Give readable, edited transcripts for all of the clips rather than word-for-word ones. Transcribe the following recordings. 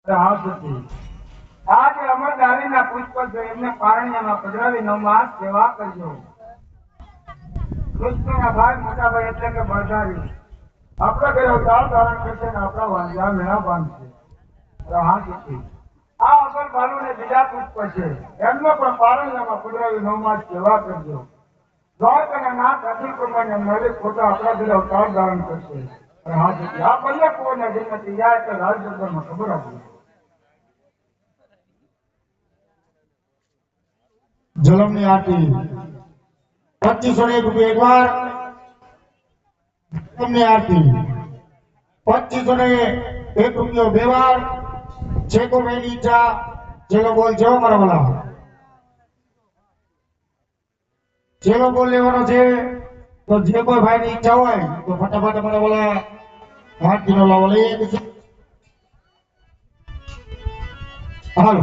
હા સતી આજે અમરદારીના પુષ્પ જો એમને પારણ્યમાં પધરાવી નવમાં સેવા કરજો. કૃષ્ણના ભાઈ મોટા ભાઈ એટલે કે બળધારી આપણા ઘરે અવતાર ધારણ કરશે ને આપણા વાંજા મેળા બાંધશે. હા સતી આ અગર બાલુને બીજા પુષ્પ છે એમને પણ પારણ્યમાં પધરાવી નવમાં સેવા કરજો. દ્વારક અને નાથ અધિક પ્રમાણે મળે ખોટા આપણા ઘરે અવતાર ધારણ કરશે. હા સતી આ બંને કોને જેને તૈયાર એટલે રાજદરબારમાં ખબર આપી. જલમની આરતી 2501 એક વાર. જલમની આરતી 2501 રૂપિયો બે વાર. જે કોઈ ભાઈની ઈચ્છા ચેલો બોલ જેવો મારા વાલા ચેલો બોલ લેવાનો છે તો જે કોઈ ભાઈની ઈચ્છા હોય તો ફટાફટ મારા વાલા હાથ કિલો લાવો લઈએ. હાલો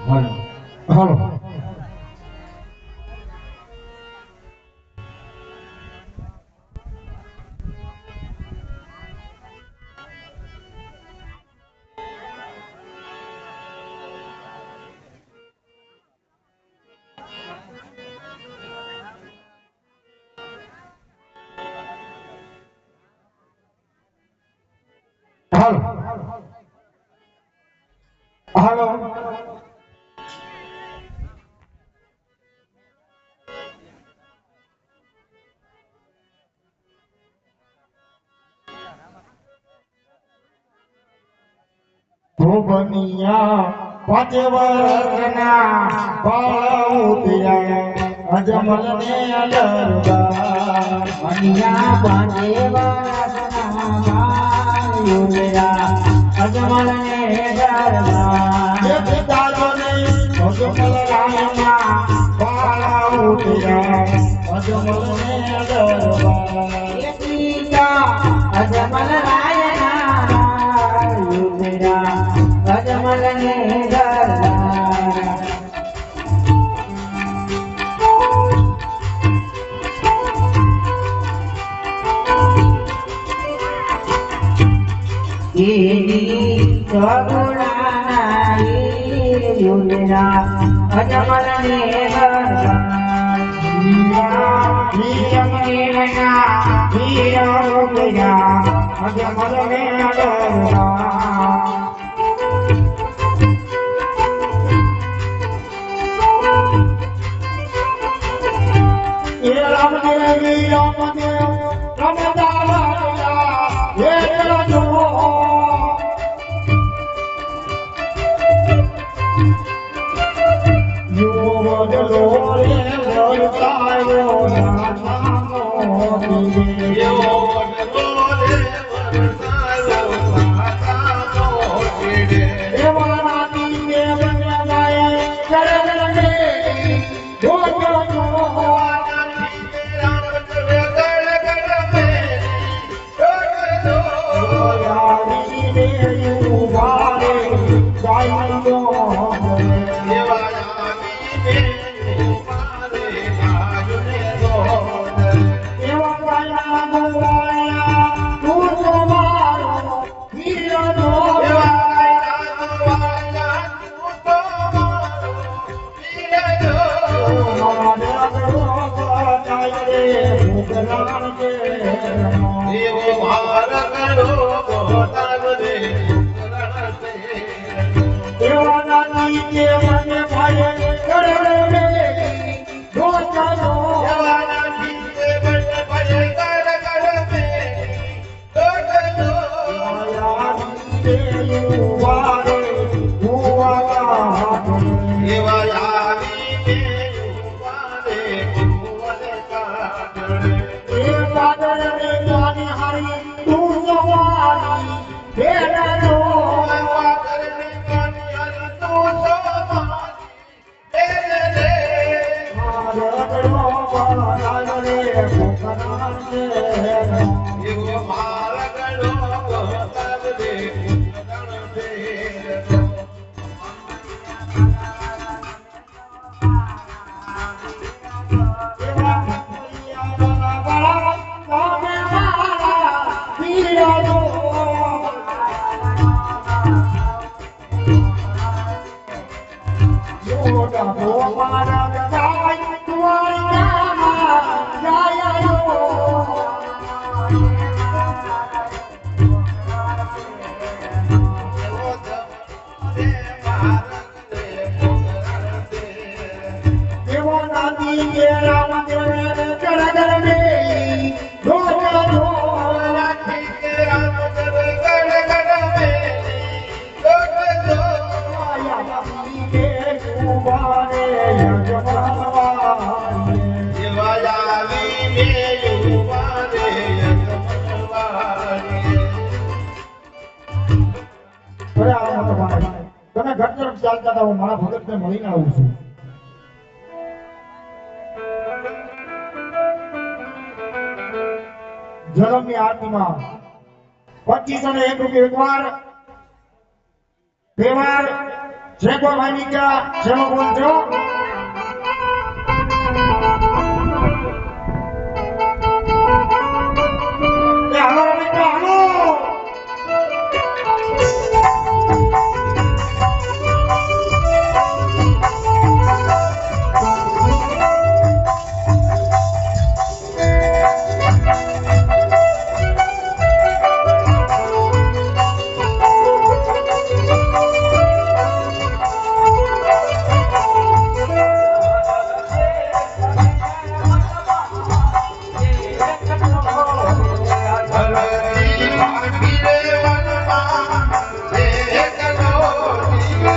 હાલો હાલો હાલો બનિયા પાંચે વર્ગના બાળ ઉતર્યા અજમલ ને અલરવા બનિયા પાંચે વર્ષના બાળ ઉતર્યા અજમલ ને અલરવા પિતાજો ને અજમલ રાયના બાળ ઉતર્યા અજમલ ને અલરવા પિતા અજમલ રાયના બાળ ઉતર્યા અજમલ ને અલરવા સગુણાના યુગના અજમલ ને તું સવારી યુવાને યજમાનવાને. દેવાયાવીને યુવાને યજમાનવાને. અરે આ મોટો ભાઈ તમે ઘર તરફ ચાલતા હતા હું મારા ભગતને મળીને આવું છું. જલમની આરતીમાં 2501 રૂપિયા એકવાર બે વાર જે કોઈ ભાઈની ક્યાં જેનો બોલજો એ હાલો રમેશભાઈ હાલો. ધરતી ભાગી રે વનમાં એકલો જીવે.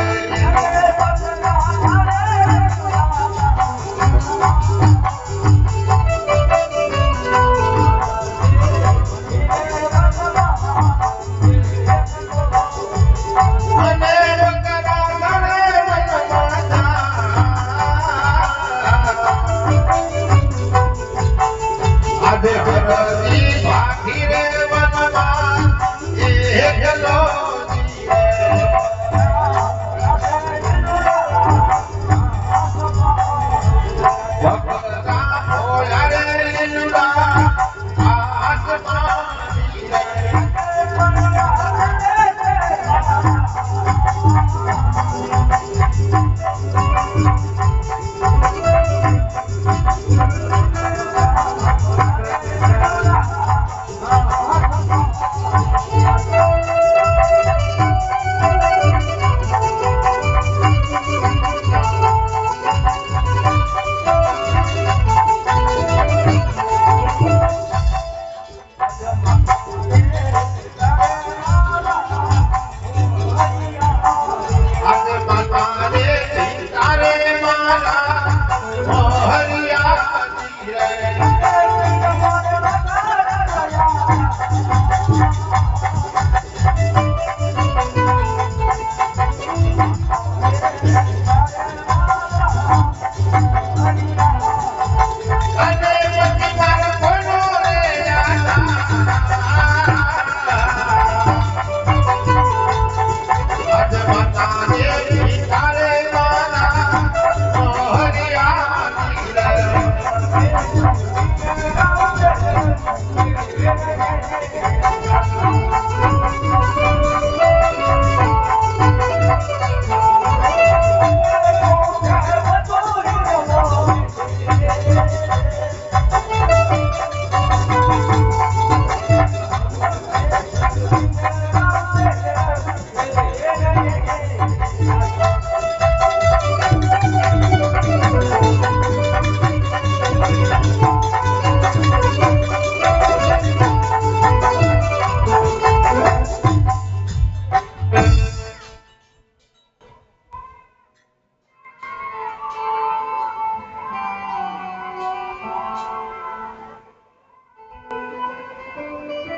અને બકરા ગણે વનમાં આજે ધરતી ભાગી રે વનમાં એકલો જીવે. બકરા બોલ્યા રે લીલુડા આસમાન જીવે. આજે માતાને તારે મારા મોહરિયા જીવે. અને પછી મારો કોનો રે આજે માતાને તારે મારા મોહરિયા જીવે.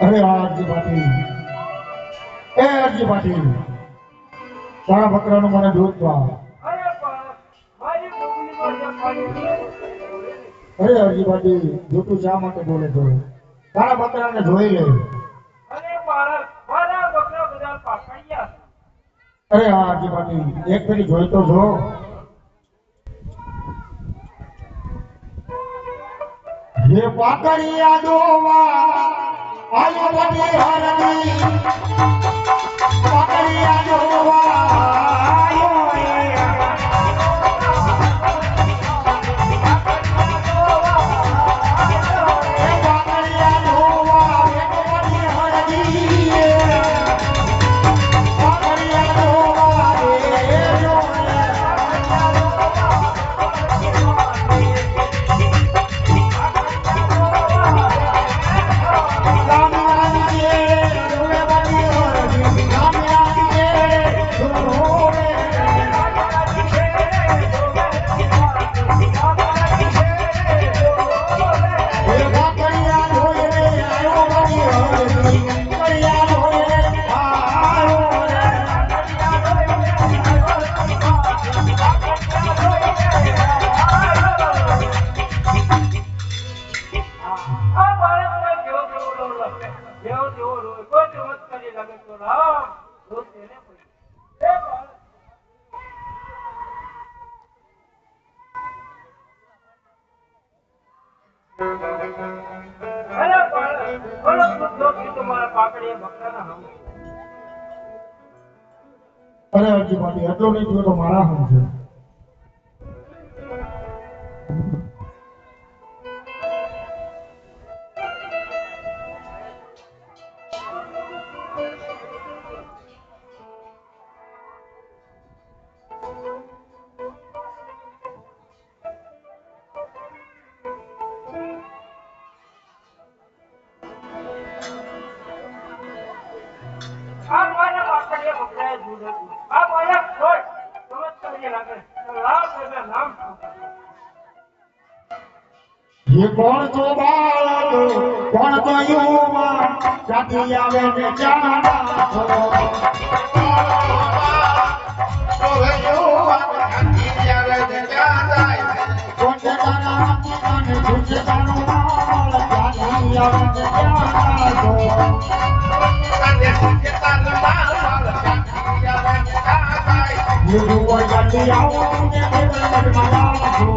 અરે અરજી પાટીલ એ અરજી પાટીલ તારા બકરાનું મને દૂધ પા. અરે અરજી પાટીલ જૂઠું શા માટે બોલે તો તારા બકરાને જોઈ લે. અરે હા અરજી પાટીલ એક ફેરી જોઈ તો જો. ये पाकड़िया दोवा आलू बटी हरदी पाकड़िया दोवा आयो पाकड़िया दोवा बटी हरदी पाकड़िया दोवा અરે અરજી પાટી એટલો નહીં થયો તો મારા સમજે ये कौन तो बालक कौन तो युवा जाति आवे ने जाना छो कौन से जाना मन झूठ जानो माल जाति आवे ने जाना छो ये युवा जाति आओ ने मन माला छो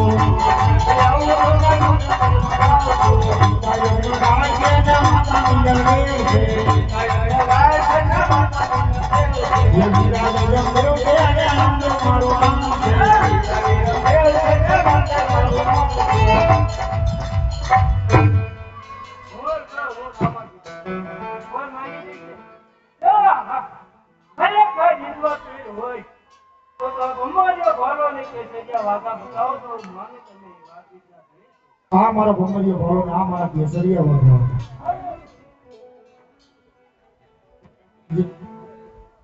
આ મારો ભમરીયો ભાલો ને આ મારા કેસરિયા વાળો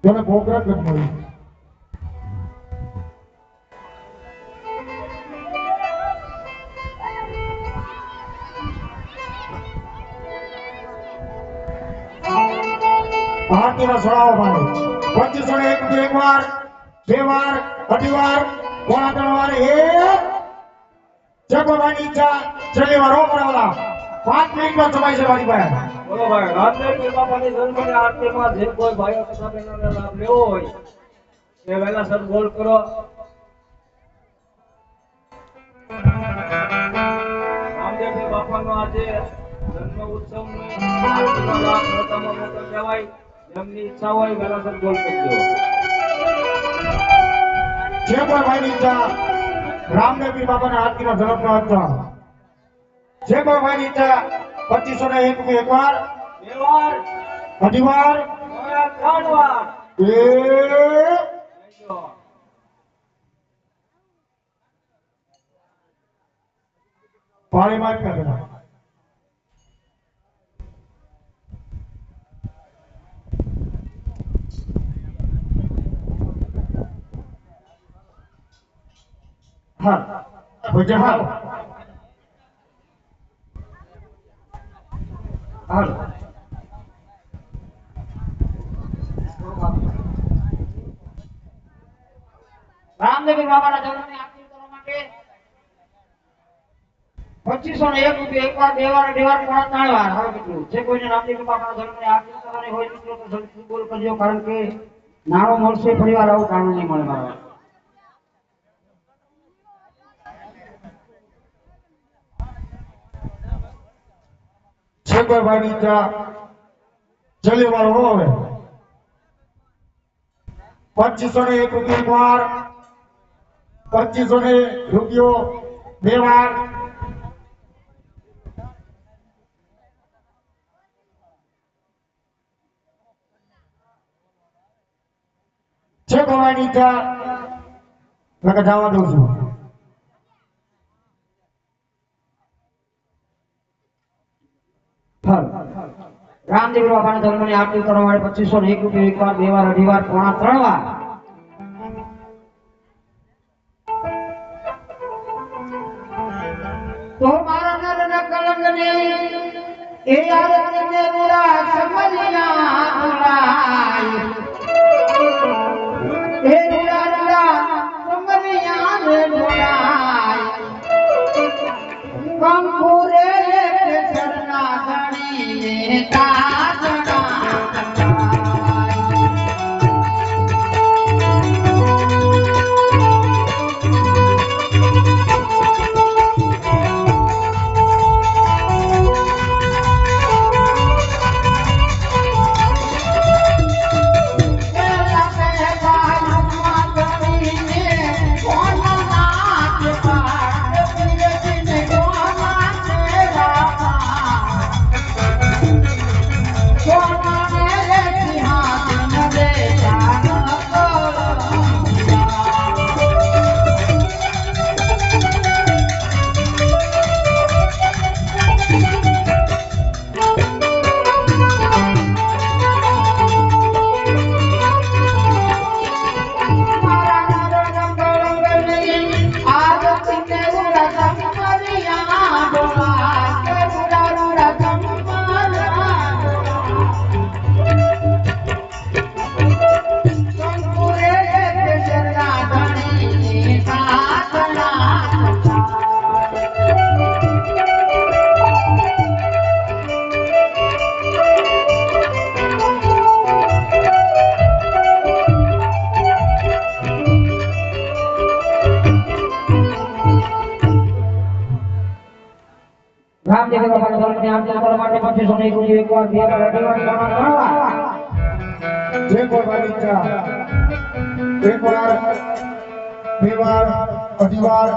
જેને કોકરા જ મળી ભારતીય સળાવો ભાઈ 2501 એક વાર બે વાર અઢી વાર પોણા ત્રણ વાર જગવાની ઈચ્છા છેલ્લી વાર ઓપરાવાલા 5 મિનિટનો સમય છે મારી પાસે બોલો ભાઈ રામદેવજી બાપાની જન્મની આરતીમાં જે કોઈ ભાઈઓ તથા બહેનોને લાભ લેવો હોય તે વહેલાસર બોલ કરો. રામદેવજી બાપાનો આજે જન્મ ઉત્સવનો આરતીનો લાભ પ્રથમ લેવાય. જેમની ઈચ્છા હોય વહેલાસર બોલ કરજો. જે કોઈ ભાઈની ઈચ્છા રામદેવજી બાપાના આરતીનો ઝડપનો હતો જે કોઈ ભાઈની ઈચ્છા 2501 એક વાર બે વાર અઢી વાર ત્રણ વાર પાણીમાં જ કરેલા હા ભજન હાલ હાલ રામદેવજી બાબાના જન્મની આરતી કરવા માટે 2501 રૂપિયા એક વાર બે વાર અઢી વાર પોણા ત્રણ વાર. હવે મિત્રો જે કોઈને રામદેવજી બાબાના જન્મની આરતી કરવાની હોય મિત્રો તો જલ્દી બોલ કરજો, કારણ કે નાણું મળશે ફરીવાર આવું નાણું નહીં મળે મારા. છે કોઈ ભાઈની ઈચ્છા છેલ્લી વાર હોય 2501 રૂપિયા એક વાર 2501 રૂપિયો બે વાર છે કોઈ ભાઈની ઈચ્છા લગા જવા દઉં છું. રામદેવજી બાબાના જન્મની આરતી કરવા માટે 2501 રૂપિયા એક વાર બે વાર અઢી વાર પોણા ત્રણ વાર. તો મારા નર કલંગ ને એ આરતી ને મુરા સમલિયા મુરાય એ મુરા સમલિયા રે મુરાય કંકુરે શરણા ધણી ને તાજણા ભગવાનની આરતી કરવા માટે 2501 રૂપિયા એકવાર બે વાર અઢીવાર ગણવા જે કોઈ મારી ઈચ્છા એક વાર બે વાર અઢી વાર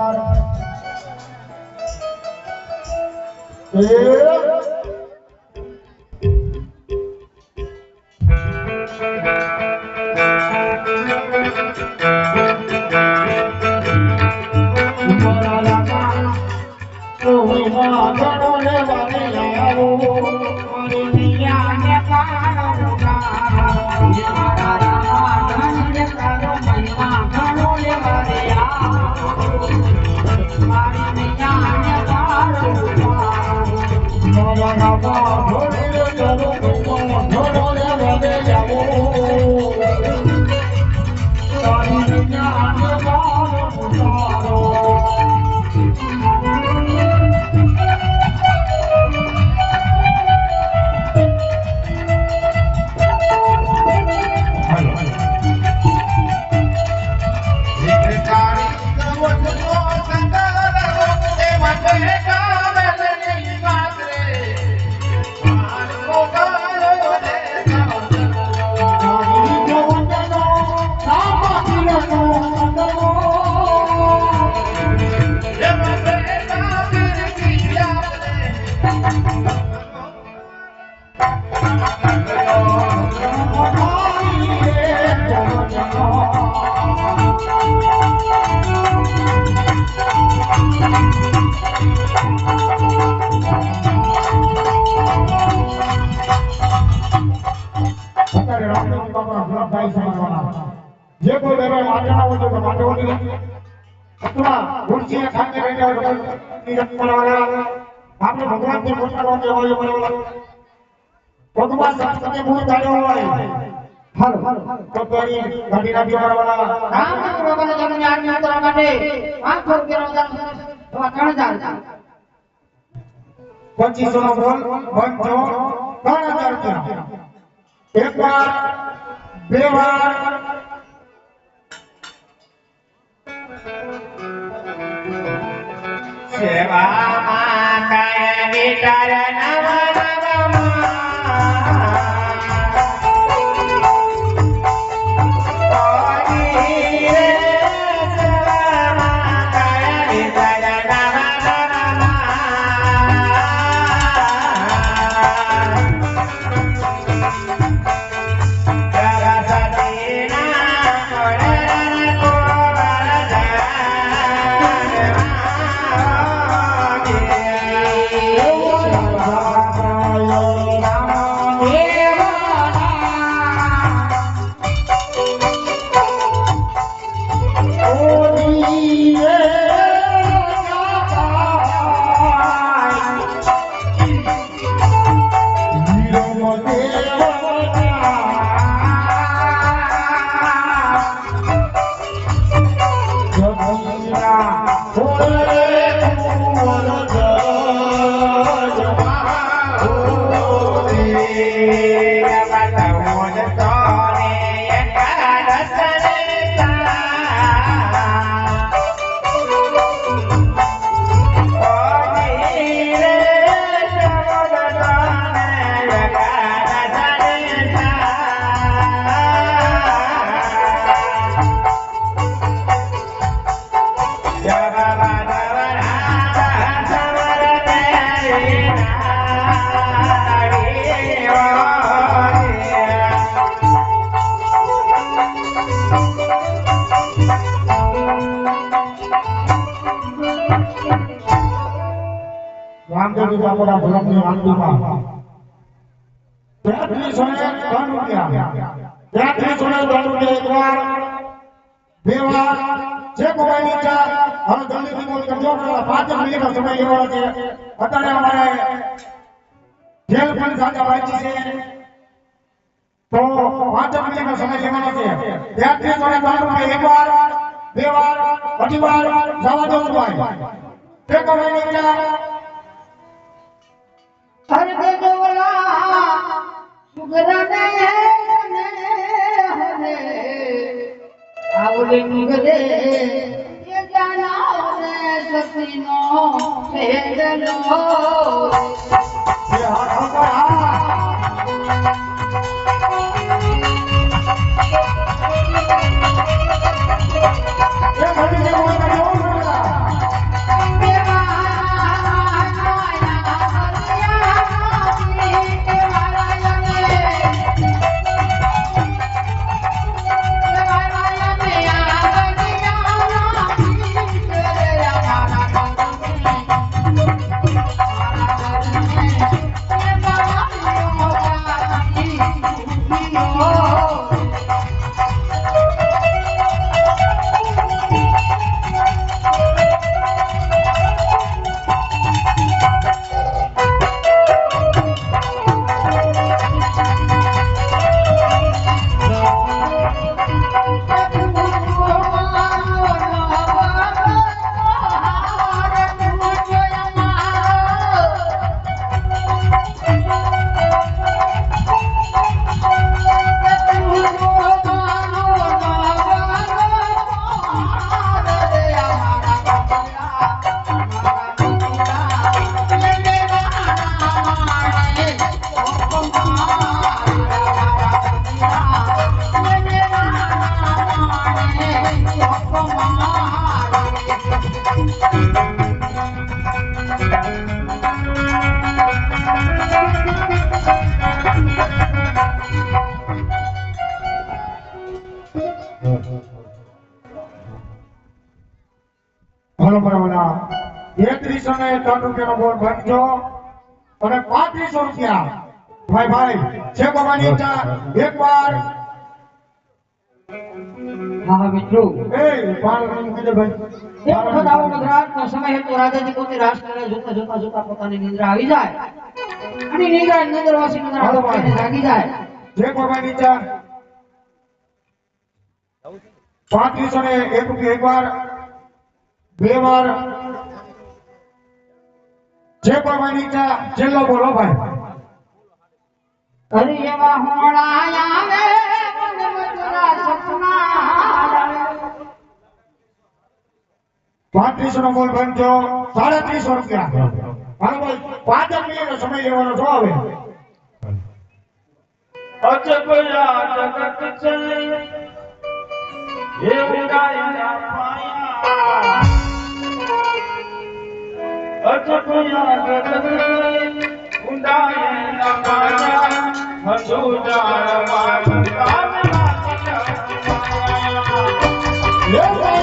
જે કોઈ દરબાર માટેના હોય તો માટે હોય અથવા ખુરશી ખાતે બેઠા હોય તો કરવાના આપણે ભગવાનથી પોતાનો હોય ભગવાન સાથે ભૂલ કાઢ્યો હોય હાલો તો કરી ગાડી નાખી કરવાના રામ ભગવાનના જન્મની આરતી કરવા માટે 500 રૂપિયાનો દાન અથવા 3000 2500 નો બોલ બંધો 3000 રૂપિયા એક વાર બે વાર સેવામાં કાય વિચાર રામદેવ બાપુના ભગવાનની આરતીમાં 33 સોને 3 રૂપિયા 33 સોને 3 રૂપિયા એક વાર બે વાર જે કોઈ ઈચ્છા હવે જલ્દીથી બોલ કરજો 5 મિનિટનો સમય લેવાનો છે અત્યારે અમારે જેલ પણ સાચા બાકી છે તો 5 મિનિટનો સમય લેવાનો છે 33 સોને 3 રૂપિયા એક વાર બે વાર અઢી વાર જવા દો ભાઈ જે કોઈ ઈચ્છા હર દેવલા સુગરને હરે આવલે મુગદે એ જાના ને સતીનો ભેદલો હલો બરાબર 31 અને 3 રૂપિયાનો બોલ ભરજો અને 3500 રૂપિયા ભાઈ છે બાબાની ઈચ્છા એકવાર હા મિત્રો એ પાલ મૂકી દે ભાઈ એક વખત આવો મધરાતનો સમય હતો રાજાજી પોતે રાસ કરે જોતા પોતાની નિંદ્રા આવી જાય અને નિંદ્રાવાસી નિંદ્રા જાગી જાય જે બાબાની ઈચ્છા 3500 ને 1 રૂપિયા એકવાર બે વાર જે બાબાની ઈચ્છા છેલ્લો બોલો ભાઈ અરે એવા હોળા આવે મધુરા સપના 3500 નો બોલ બનજો 350 રૂપિયા હાલો ભાઈ 5 મિનિટનો સમય લેવાનો છો હવે અજબયા જગત છે એ ઉડાયના પાયા અજબયા જગત છે ઉડાયના પાયા હજુજાર મારું કામના લે ભાઈ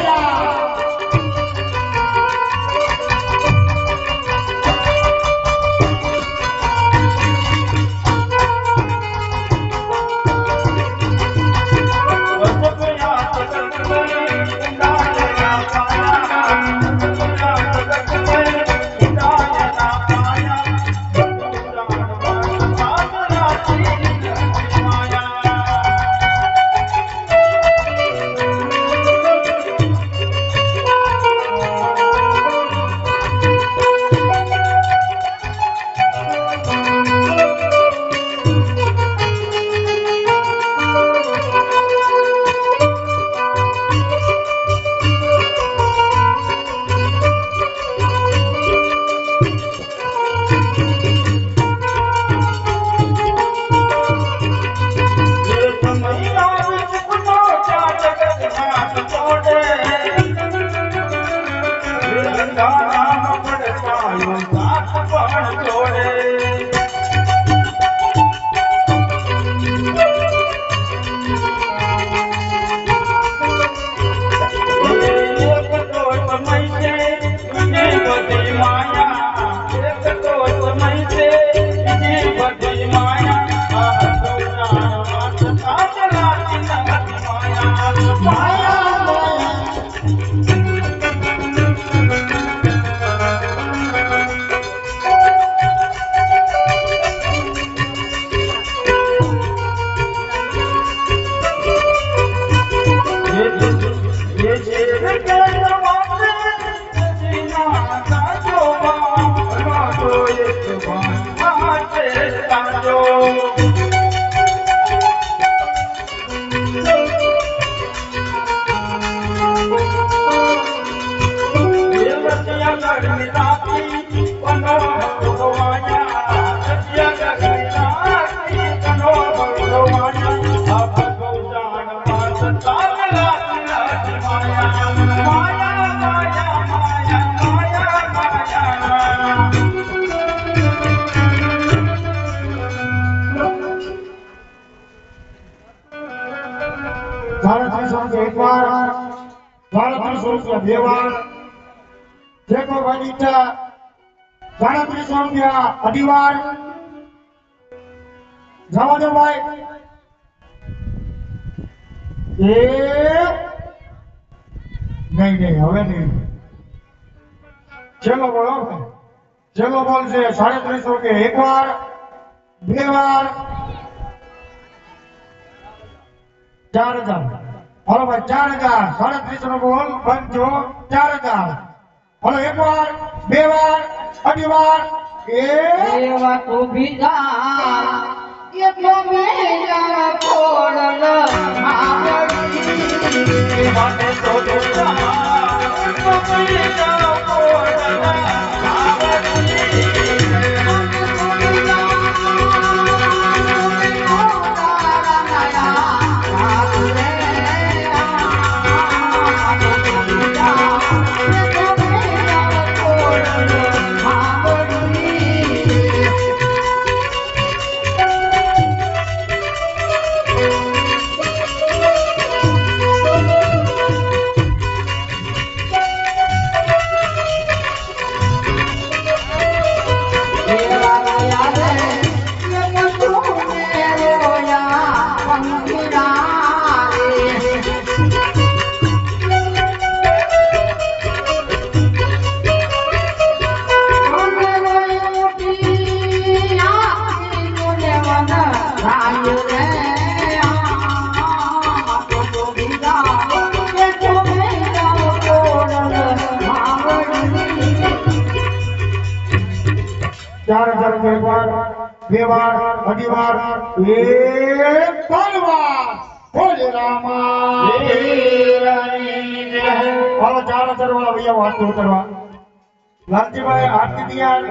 ₹350 એક વાર, ₹350 બે વાર, જે કોઈ ભાઈની ઈચ્છા ₹350 અઢી વાર. જવા દો ભાઈ. નહીં હવે નહીં. છેલ્લો બોલ છે ₹350 એક વાર, બે વાર, 4000. હાલો ભાઈ 4000, ₹350 નો બોલ પંચો 4000. હાલો એક વાર, બે વાર, અઢી વાર. એવા તો બીજા એટલો મેળા કોડલ આવડી માટે તો ₹4000 એક વાર, બે વાર, અઢી વાર, ત્રણ વાર. બોલે રામા. હાલો 4000 વાળા ભૈયા હાથ ઉતરવા. લાલજીભાઈ હાથની તૈયાર.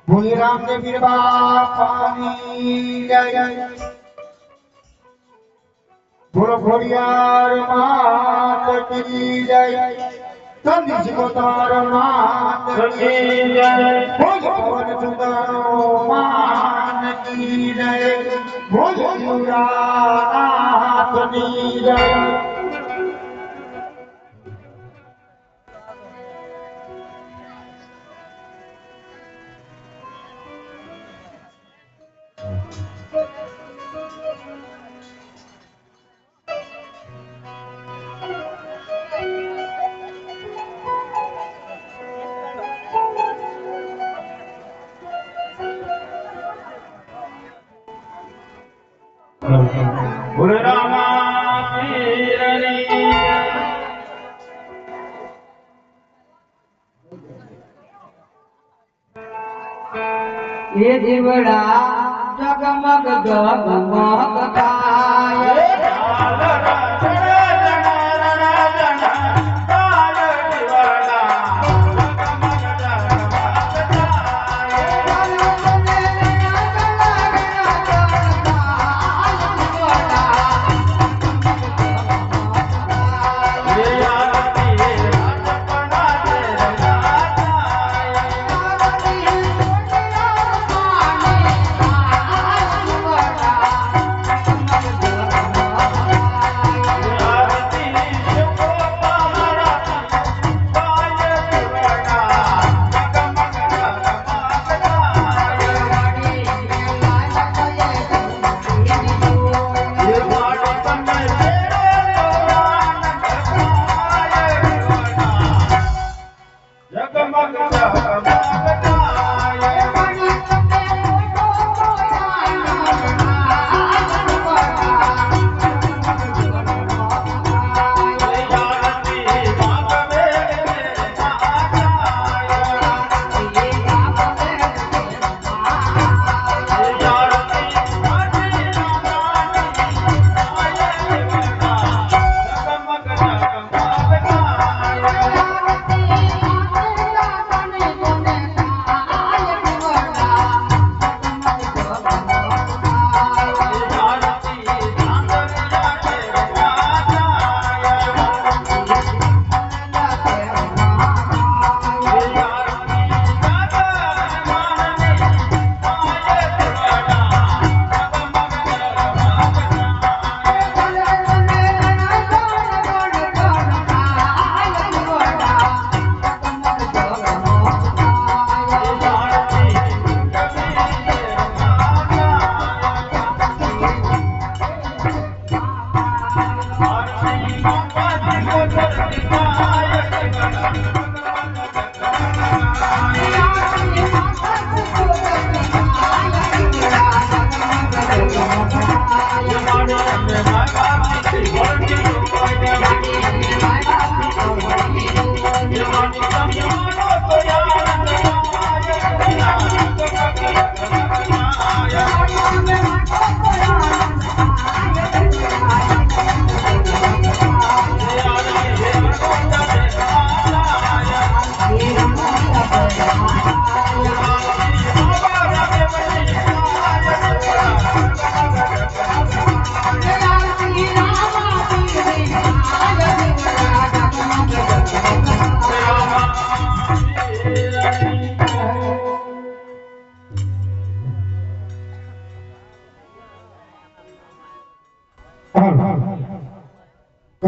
બોલે રામદેવ બાપાની જય. બોલો ખોડિયાર માત કી જય. ચંદી શિકોતર માત કી જય. બોલો પવન સુંદરો માત કી જય. બોલો શિવરાનાથની જય. બોલે રામા પીરની એ દીવડા જગમગ જગમગ થાય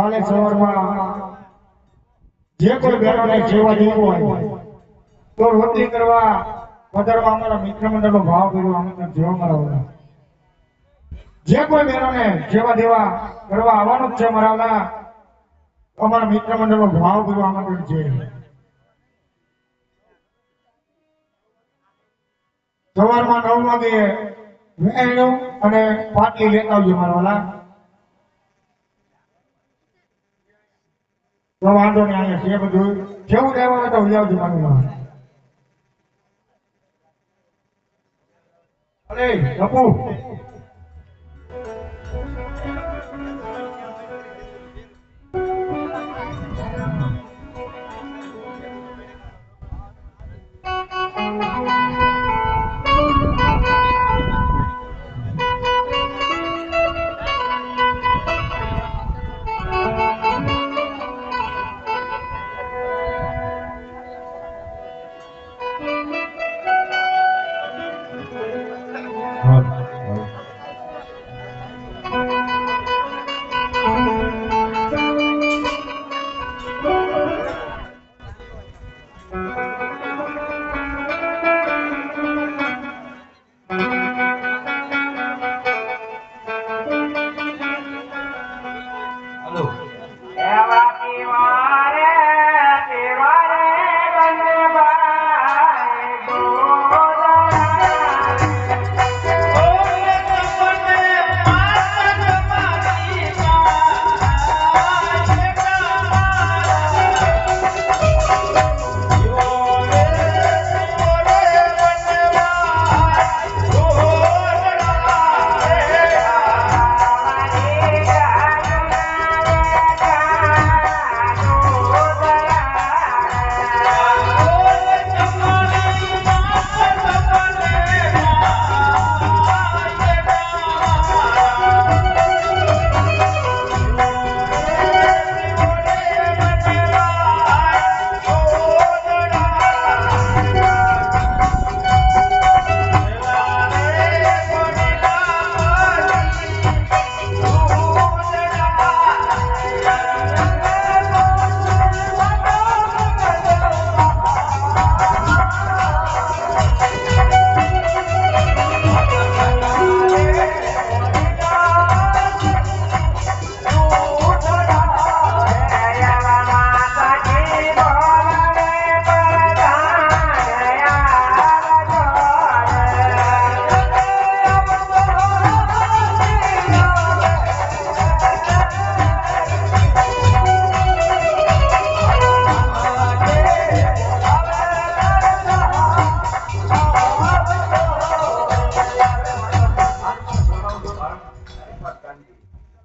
કાલે સવારમાં જે કોઈ બહેનોને સેવા દેવી હોય તો રોટલી કરવા પધારવા અમારા મિત્ર મંડળનો ભાવ કર્યો આમંત્રણ જેવા મારા જે કોઈ બહેનોને સેવા દેવા કરવા આવવાનું જ છે મારા અમારા મિત્ર મંડળનો ભાવ કર્યો આમંત્રણ છે. સવારમાં 9 વાગે વેણું અને પાટલી લેતા આવજો મારા વાલા. તો વાંધો નહીં, અહીંયા છે બધું જેવું લેવા હોય તો ઉજાવજો મારું. અરે બાપુ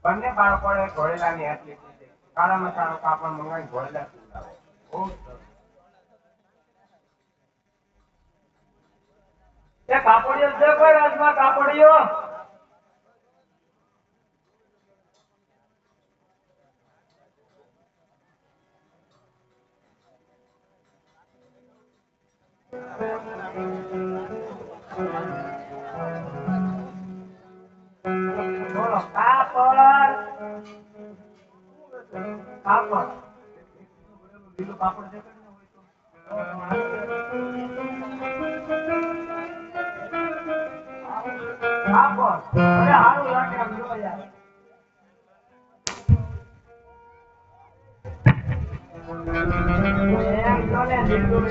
બંને બાળકોએ ઘોડેલાની હાથ લીધી છે. કાળામાં કાળો કાપડ મંગાવી ઘોડેલા સુવડાવે. બહુ સરસ. એ કાપડીઓ છે કોઈ રાજમાં કાપડીઓ? બોલો કાપડ કાપડ લીલું કાપડ છે કે ન હોય તો કાપડ અરે હારું લાગે આમ જો યાર. એમ જો ને લીલું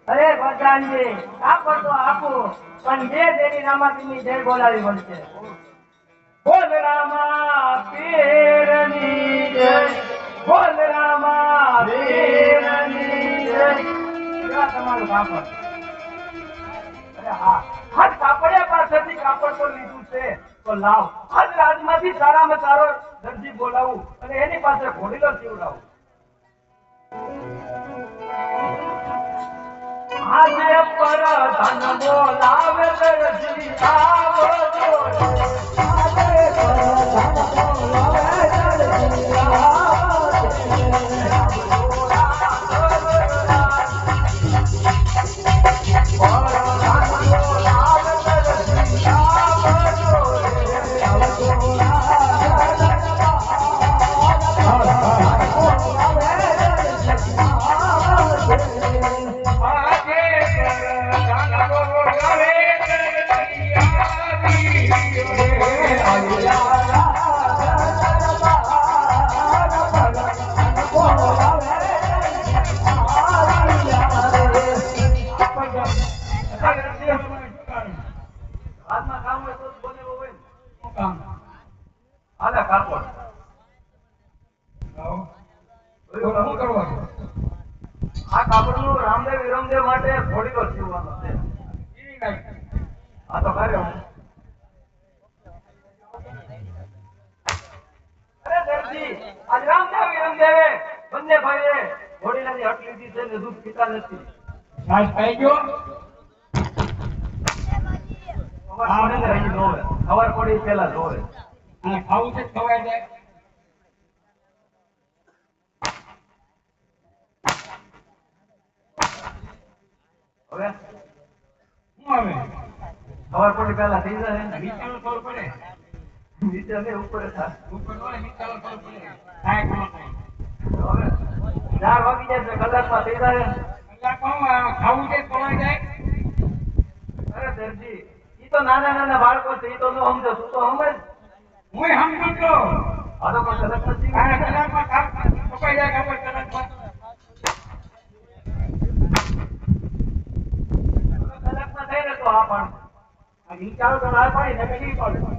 અરે ભગવાનજી કાપડ તો આપો પણ જે તેની રામાપીરની જય બોલાવી પડશે. બોલ રામા પીરની જય, બોલ રામા પીરની જય. તમારું કાપડ અરે હા હાથ કાપડિયા પાસેથી કાપડ તો લીધું છે તો લાવ આજ રાજમાંથી સારામાં સારો દરજી બોલાવું અને એની પાસે ઘોડીલો સીવડાવું આજે પર ધન બોલાવે દરજી આવજો આજે પર ધન બોલાવે દરજી રામદેવ વિરમદેવ માટે ઘોડીલો સીવવાનો છે આ તો કર્યો અરે દરજી આજ રામદેવ વિરમદેવે બંને ભાઈએ ઘોડીલાની હટ લીધી છે ને દૂધ પીતા નથી સાહેબ ખાઈ ગયો ખબર પડી પેલા જોવે અને ખાવું છે ખવાય જાય હવે શું હવે ખબર પડી પેલા થઈ જાય નીચેનો ખબર પડે નીચે ને ઉપર થાય ઉપર નો નીચેનો ખબર પડે થાય ખબર પડે હવે 4 વાગી જાય એટલે કલાકમાં થઈ જાય કલાકમાં ખાવું છે ખવાય જાય અરે દરજી ઈ તો નાના નાના બાળકો છે ઈ તો ન સમજે તું તો સમજ હું સમજુ તો આ તો કોઈ કલાક નથી કલાકમાં કપાઈ જાય ખબર કલાકમાં કલાકમાં થઈ ને તો આ પણ આ વિચારો તો ના પાડી ને કઈ પડે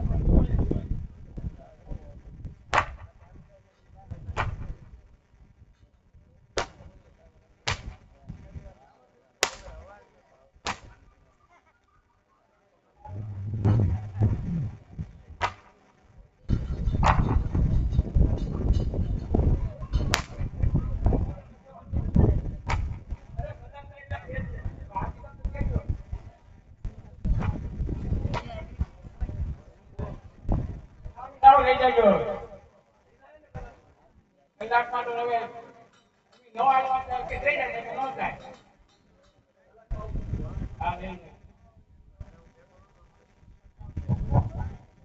લઈ જજો કલાકમાં તો હવે નવા નવા કે થઈ જાય કે ન થાય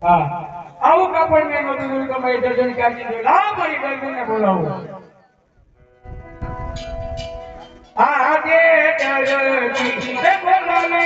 હા આવું કાપડ મેં બધું તમારી દર્શન કાઢી દો લાવ મારી દર્શનને બોલાવો આજે દર્જી બોલાવે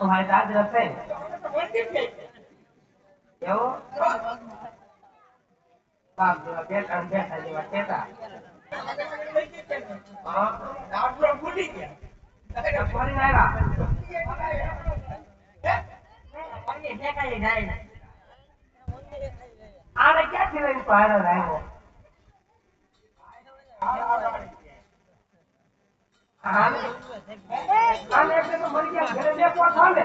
તમારે દાદ રસે એવું બાપ જેવા બેઠા બેઠા જેવા કેતા દાદલો ફૂટી ગયા ફરી આવ્યા આને ક્યાંથી લઈને પાડો આવ્યો આને એટલે તો મરી ગયા ઘરે દેખવા થાલે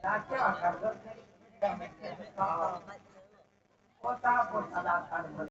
આ કેવા કરતો પોતા પોતા દાખલ